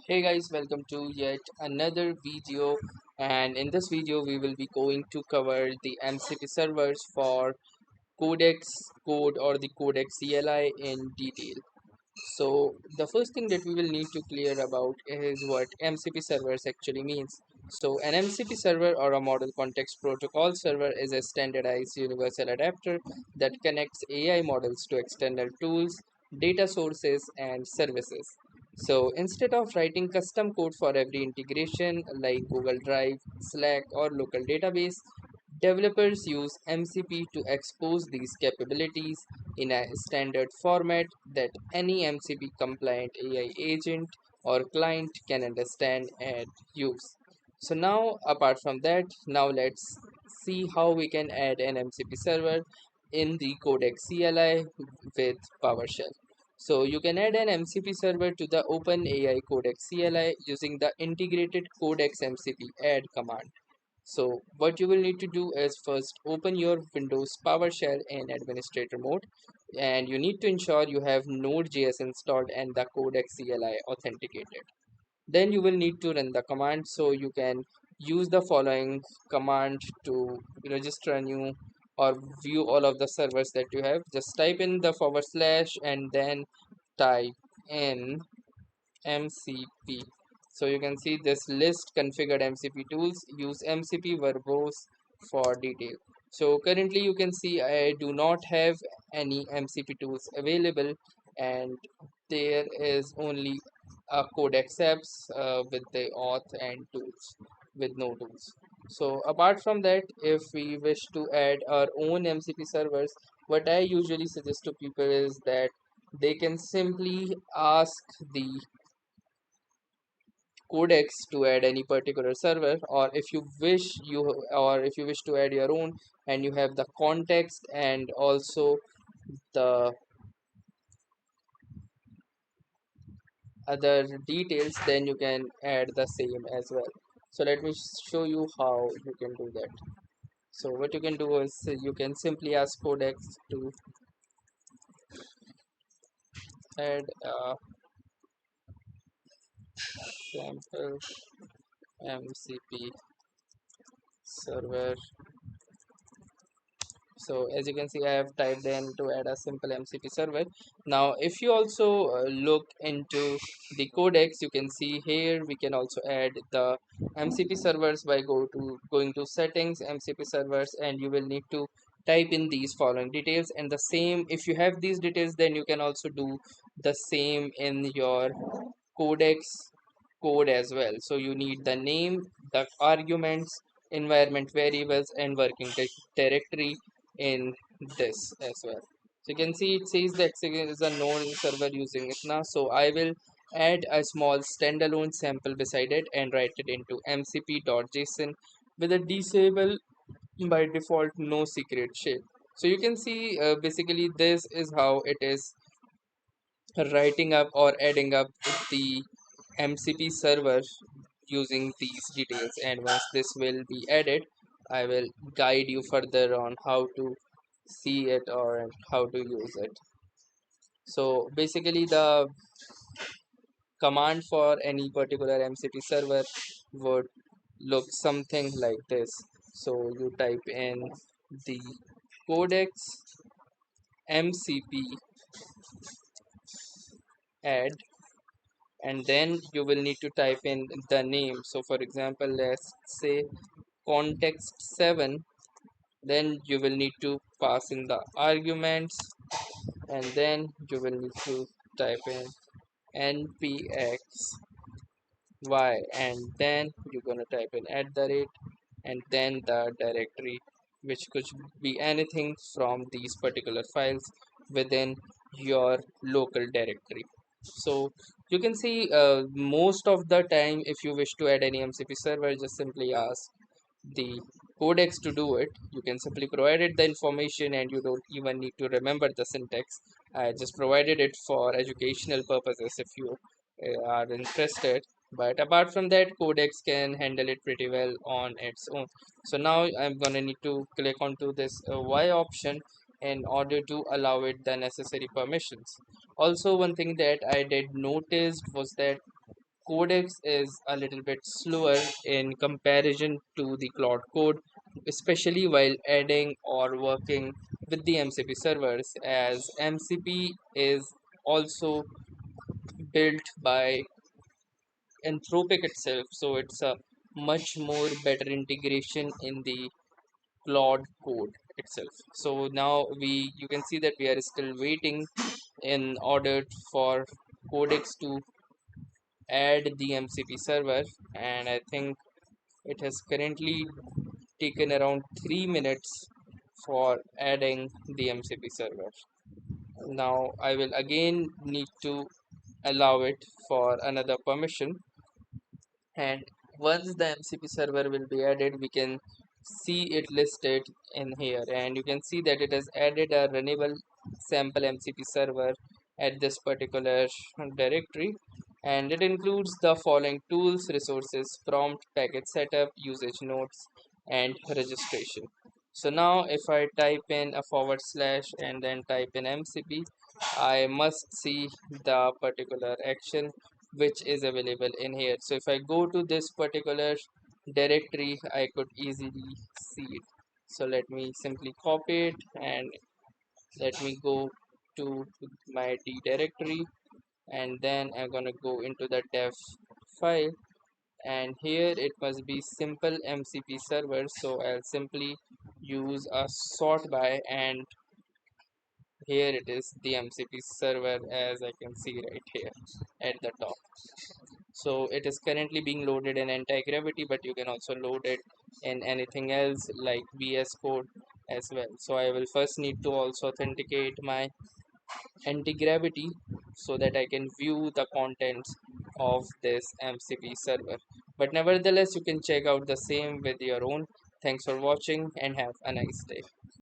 Hey guys, welcome to yet another video, and in this video we will be going to cover the MCP servers for Codex code or the Codex CLI in detail. So the first thing that we will need to clear about is what MCP servers actually means. So an MCP server or a model context protocol server is a standardized universal adapter that connects AI models to external tools, data sources and services. So instead of writing custom code for every integration like Google Drive, Slack or local database, developers use MCP to expose these capabilities in a standard format that any MCP compliant AI agent or client can understand and use. So now apart from that, now let's see how we can add an MCP server in the Codex CLI with PowerShell. So you can add an MCP server to the OpenAI Codex CLI using the integrated Codex MCP add command. So what you will need to do is first open your Windows PowerShell in administrator mode, and you need to ensure you have Node.js installed and the Codex CLI authenticated. Then you will need to run the command, so you can use the following command to register a new or view all of the servers that you have. Just type in the / and then type in MCP. So you can see this list configured MCP tools. Use MCP verbose for detail. So currently you can see I do not have any MCP tools available, and there is only a codex apps with the auth and tools with no tools. So apart from that, if we wish to add our own MCP servers, what I usually suggest to people is that they can simply ask the codex to add any particular server, or if you wish to add your own and you have the context and also the other details, then you can add the same as well. So let me show you how you can do that. So what you can do is you can simply ask codex to add a sample mcp server. So as you can see, I have typed in to add a simple MCP server. Now if you also look into the codex, you can see here we can also add the MCP servers by going to settings MCP servers, and you will need to type in these following details. And the same, if you have these details, then you can also do the same in your codex code as well. So you need the name, the arguments, environment variables and working directory in this as well. So you can see it says that is a node server using it now. So I will add a small standalone sample beside it and write it into mcp.json with a disable by default no secret shape. So you can see basically this is how it is writing up or adding up the MCP server using these details. And once this will be added, I will guide you further on how to see it or how to use it. So basically the command for any particular MCP server would look something like this. So you type in the codex MCP add, and then you will need to type in the name. So for example, let's say context 7. Then you will need to pass in the arguments, and then you will need to type in npx y, and then you're going to type in at the rate and then the directory, which could be anything from these particular files within your local directory. So you can see most of the time, if you wish to add any MCP server, just simply ask the codex to do it. You can simply provide it the information and you don't even need to remember the syntax. I just provided it for educational purposes if you are interested, but apart from that, codex can handle it pretty well on its own. So now I'm gonna need to click onto this y option in order to allow it the necessary permissions. Also, one thing that I did notice was that Codex is a little bit slower in comparison to the Cloud Code, especially while adding or working with the MCP servers, as MCP is also built by Anthropic itself, so it's a much more better integration in the Cloud Code itself. So now you can see that we are still waiting in order for Codex to add the MCP server, and I think it has currently taken around 3 minutes for adding the MCP server. Now I will again need to allow it for another permission, and once the MCP server will be added, we can see it listed in here, and you can see that it has added a runnable sample MCP server at this particular directory, and it includes the following tools, resources, prompt, package setup, usage notes, and registration. So now if I type in a forward slash and then type in MCP, I must see the particular action which is available in here. So if I go to this particular directory, I could easily see it. So let me simply copy it and let me go to my D directory, and then I'm gonna go into the dev file, and here it must be simple MCP server, so I'll simply use a sort by, and here it is, the MCP server, as I can see right here at the top. So it is currently being loaded in anti-gravity, but you can also load it in anything else like VS Code as well. So I will first need to also authenticate my anti-gravity so that I can view the contents of this MCP server. But nevertheless, you can check out the same with your own. Thanks for watching and have a nice day.